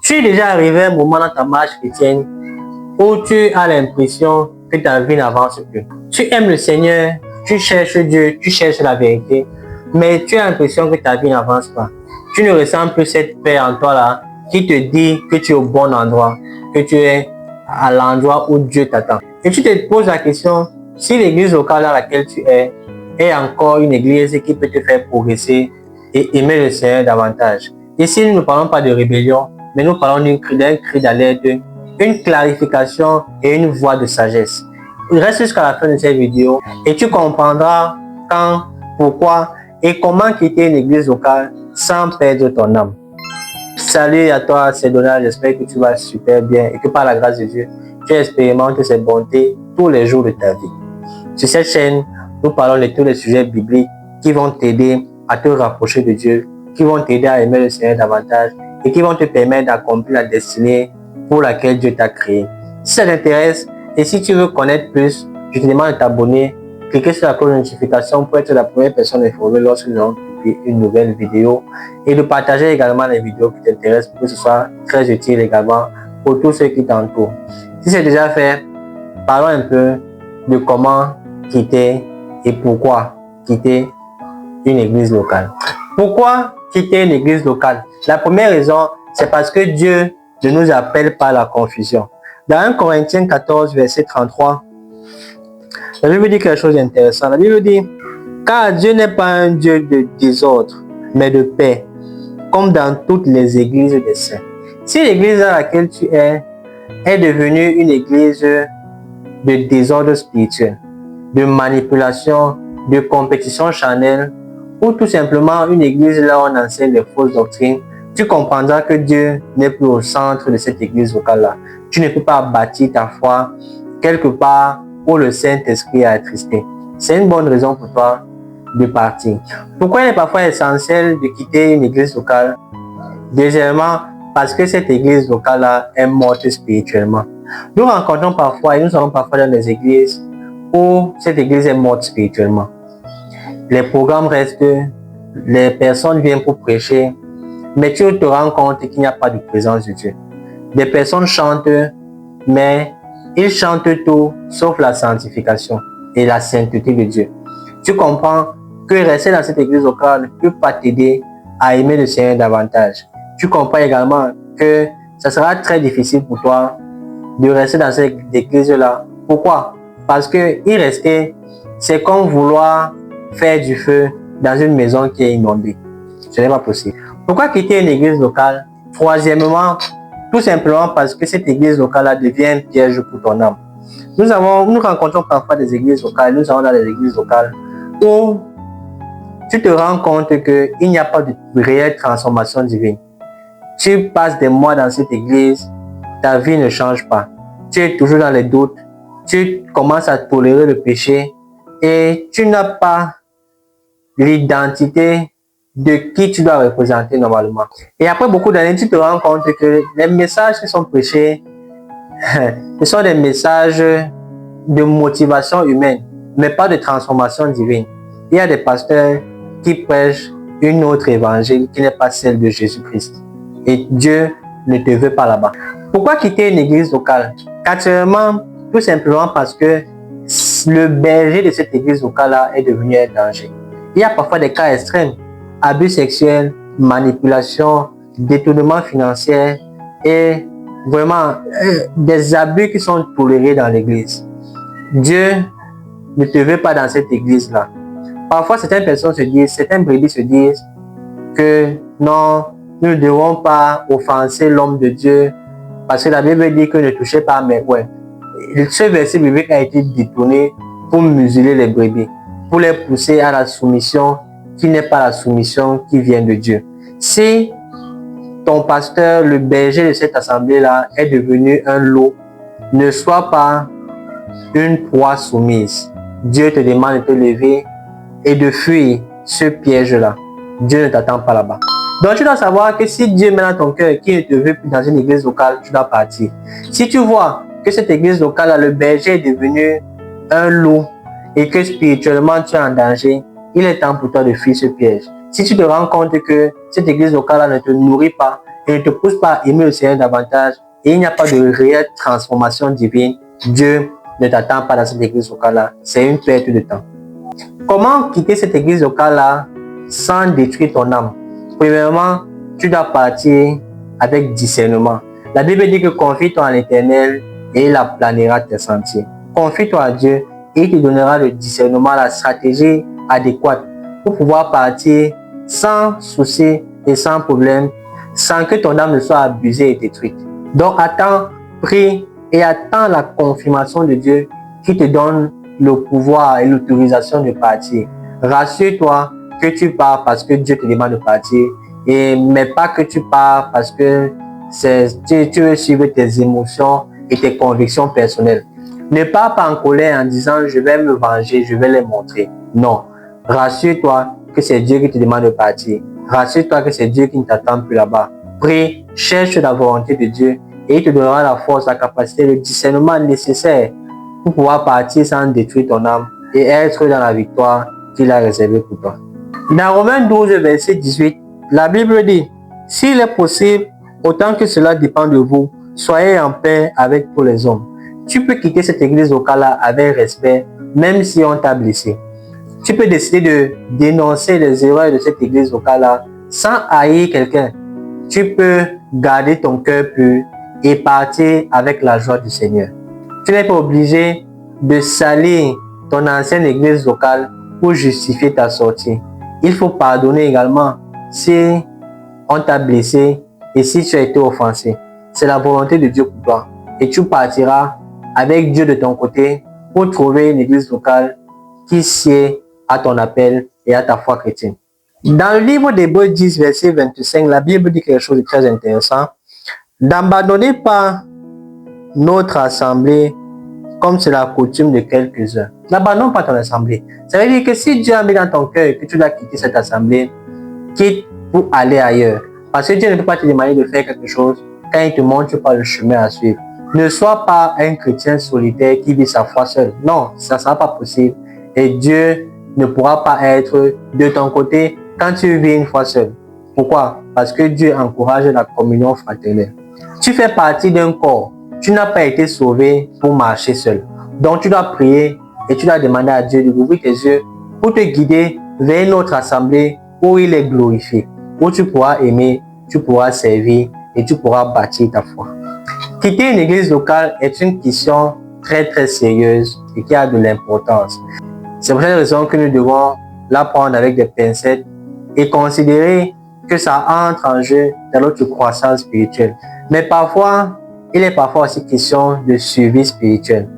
Tu es déjà arrivé à un moment dans ta marche chrétienne où tu as l'impression que ta vie n'avance plus. Tu aimes le Seigneur, tu cherches Dieu, tu cherches la vérité, mais tu as l'impression que ta vie n'avance pas. Tu ne ressens plus cette paix en toi là qui te dit que tu es au bon endroit, que tu es à l'endroit où Dieu t'attend. Et tu te poses la question, si l'église locale dans laquelle tu es encore une église qui peut te faire progresser et aimer le Seigneur davantage. Ici, nous ne parlons pas de rébellion, mais nous parlons d'un cri d'alerte, une clarification et une voix de sagesse. Reste jusqu'à la fin de cette vidéo et tu comprendras quand, pourquoi et comment quitter une église locale sans perdre ton âme. Salut à toi, c'est Donald, j'espère que tu vas super bien et que par la grâce de Dieu, tu expérimentes ses bontés tous les jours de ta vie. Sur cette chaîne, nous parlons de tous les sujets bibliques qui vont t'aider à te rapprocher de Dieu, qui vont t'aider à aimer le Seigneur davantage et qui vont te permettre d'accomplir la destinée pour laquelle Dieu t'a créé. Si ça t'intéresse et si tu veux connaître plus, je te demande de t'abonner, cliquer sur la cloche de notification pour être la première personne informée lorsque nous allons publier une nouvelle vidéo et de partager également les vidéos qui t'intéressent pour que ce soit très utile également pour tous ceux qui t'entourent. Si c'est déjà fait, parlons un peu de comment quitter et pourquoi quitter une église locale. Pourquoi quitter une église locale? La première raison, c'est parce que Dieu ne nous appelle pas à la confusion. Dans 1 Corinthiens 14, verset 33, la Bible dit quelque chose d'intéressant. La Bible dit, car Dieu n'est pas un Dieu de désordre, mais de paix, comme dans toutes les églises des saints. Si l'église dans laquelle tu es devenue une église de désordre spirituel, de manipulation, de compétition charnelle, ou tout simplement une église là où on enseigne les fausses doctrines, tu comprendras que Dieu n'est plus au centre de cette église locale-là. Tu ne peux pas bâtir ta foi quelque part où le Saint-Esprit est attristé. C'est une bonne raison pour toi de partir. Pourquoi il est parfois essentiel de quitter une église locale? Deuxièmement, parce que cette église locale-là est morte spirituellement. Nous rencontrons parfois et nous allons parfois dans des églises où cette église est morte spirituellement. Les programmes restent, les personnes viennent pour prêcher, mais tu te rends compte qu'il n'y a pas de présence de Dieu. Des personnes chantent, mais ils chantent tout sauf la sanctification et la sainteté de Dieu. Tu comprends que rester dans cette église locale ne peut pas t'aider à aimer le Seigneur davantage. Tu comprends également que ça sera très difficile pour toi de rester dans cette église-là. Pourquoi? Parce que y rester, c'est comme vouloir faire du feu dans une maison qui est inondée. Ce n'est pas possible. Pourquoi quitter une église locale? Troisièmement, tout simplement parce que cette église locale-là devient un piège pour ton âme. Nous rencontrons parfois des églises locales, nous allons dans des églises locales où tu te rends compte qu'il n'y a pas de réelle transformation divine. Tu passes des mois dans cette église, ta vie ne change pas. Tu es toujours dans les doutes, tu commences à tolérer le péché et tu n'as pas l'identité de qui tu dois représenter normalement. Et après beaucoup d'années, tu te rends compte que les messages qui sont prêchés, ce sont des messages de motivation humaine, mais pas de transformation divine. Il y a des pasteurs qui prêchent une autre évangile qui n'est pas celle de Jésus-Christ. Et Dieu ne te veut pas là-bas. Pourquoi quitter une église locale? Quatrièmement, tout simplement parce que le berger de cette église locale-là est devenu un danger. Il y a parfois des cas extrêmes, abus sexuels, manipulation, détournement financier et vraiment des abus qui sont tolérés dans l'église. Dieu ne te veut pas dans cette église-là. Parfois, certaines personnes se disent, certains brebis se disent que non, nous ne devons pas offenser l'homme de Dieu parce que la Bible dit que ne touchez pas, mais ouais. Ce verset biblique a été détourné pour museler les brebis, pour les pousser à la soumission qui n'est pas la soumission qui vient de Dieu. Si ton pasteur, le berger de cette assemblée-là, est devenu un loup, ne sois pas une proie soumise. Dieu te demande de te lever et de fuir ce piège-là. Dieu ne t'attend pas là-bas. Donc tu dois savoir que si Dieu met dans ton cœur qu'il ne te veut plus dans une église locale, tu dois partir. Si tu vois que cette église locale, le berger est devenu un loup et que spirituellement tu es en danger, il est temps pour toi de fuir ce piège. Si tu te rends compte que cette église locale ne te nourrit pas et ne te pousse pas à aimer le Seigneur davantage et il n'y a pas de réelle transformation divine, Dieu ne t'attend pas dans cette église locale-là. C'est une perte de temps. Comment quitter cette église locale-là sans détruire ton âme? Premièrement, tu dois partir avec discernement. La Bible dit que confie-toi à l'Éternel et il aplanera tes sentiers. Confie-toi à Dieu et il te donnera le discernement, la stratégie adéquate pour pouvoir partir sans souci et sans problème, sans que ton âme ne soit abusée et détruite. Donc attends, prie et attends la confirmation de Dieu qui te donne le pouvoir et l'autorisation de partir. Rassure-toi que tu pars parce que Dieu te demande de partir, mais pas que tu pars parce que tu veux suivre tes émotions et tes convictions personnelles. Ne pars pas en colère en disant je vais me venger, je vais les montrer. Non, rassure-toi que c'est Dieu qui te demande de partir. Rassure-toi que c'est Dieu qui ne t'attend plus là-bas. Prie, cherche la volonté de Dieu et il te donnera la force, la capacité, le discernement nécessaire pour pouvoir partir sans détruire ton âme et être dans la victoire qu'il a réservée pour toi. Dans Romains 12, verset 18, la Bible dit, « S'il est possible, autant que cela dépend de vous, soyez en paix avec tous les hommes. » Tu peux quitter cette église locale avec respect, même si on t'a blessé. Tu peux décider de dénoncer les erreurs de cette église locale sans haïr quelqu'un. Tu peux garder ton cœur pur et partir avec la joie du Seigneur. Tu n'es pas obligé de salir ton ancienne église locale pour justifier ta sortie. Il faut pardonner également si on t'a blessé et si tu as été offensé. C'est la volonté de Dieu pour toi. Et tu partiras avec Dieu de ton côté pour trouver une église locale qui sied à ton appel et à ta foi chrétienne. Dans le livre d'Hébreux 10, verset 25, la Bible dit quelque chose de très intéressant. N'abandonnez pas notre assemblée comme c'est la coutume de quelques-uns. N'abandonne pas ton assemblée. Ça veut dire que si Dieu a mis dans ton cœur que tu dois quitter cette assemblée, quitte pour aller ailleurs. Parce que Dieu ne peut pas te demander de faire quelque chose quand il te montre pas le chemin à suivre. Ne sois pas un chrétien solitaire qui vit sa foi seul. Non, ça ne sera pas possible. Et Dieu ne pourra pas être de ton côté quand tu vis une foi seule. Pourquoi? Parce que Dieu encourage la communion fraternelle. Tu fais partie d'un corps. Tu n'as pas été sauvé pour marcher seul. Donc tu dois prier et tu dois demander à Dieu d'ouvrir tes yeux pour te guider vers une autre assemblée où il est glorifié, où tu pourras aimer, tu pourras servir et tu pourras bâtir ta foi. Quitter une église locale est une question très sérieuse et qui a de l'importance. C'est pour cette raison que nous devons la prendre avec des pincettes et considérer que ça entre en jeu dans notre croissance spirituelle. Mais parfois, il est parfois aussi question de suivi spirituel.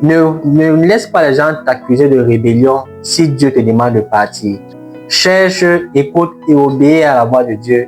Ne laisse pas les gens t'accuser de rébellion si Dieu te demande de partir. Cherche, écoute et obéis à la voix de Dieu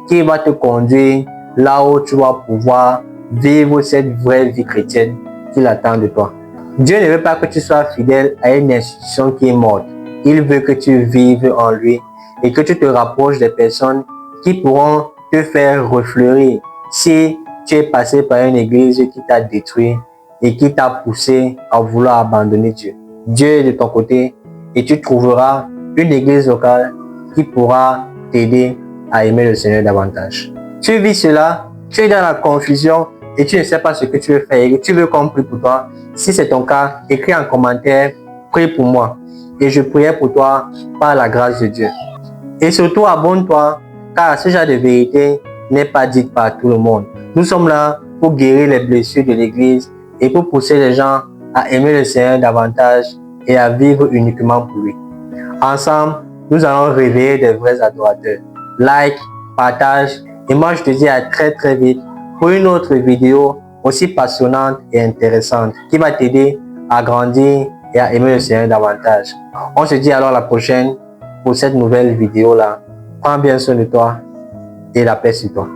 qui va te conduire là où tu vas pouvoir vivre cette vraie vie chrétienne qu'il attend de toi. Dieu ne veut pas que tu sois fidèle à une institution qui est morte. Il veut que tu vives en lui et que tu te rapproches des personnes qui pourront te faire refleurir si tu es passé par une église qui t'a détruit et qui t'a poussé à vouloir abandonner Dieu. Dieu est de ton côté et tu trouveras une église locale qui pourra t'aider à aimer le Seigneur davantage. Tu vis cela, tu es dans la confusion et tu ne sais pas ce que tu veux faire et tu veux qu'on prie pour toi. Si c'est ton cas, écris en commentaire, prie pour moi et je prierai pour toi par la grâce de Dieu. Et surtout abonne-toi car ce genre de vérité n'est pas dite par tout le monde. Nous sommes là pour guérir les blessures de l'église et pour pousser les gens à aimer le Seigneur davantage et à vivre uniquement pour lui. Ensemble, nous allons réveiller des vrais adorateurs. Like, partage et moi je te dis à très vite pour une autre vidéo aussi passionnante et intéressante qui va t'aider à grandir et à aimer le Seigneur davantage. On se dit alors la prochaine pour cette nouvelle vidéo là. Prends bien soin de toi et la paix sur toi.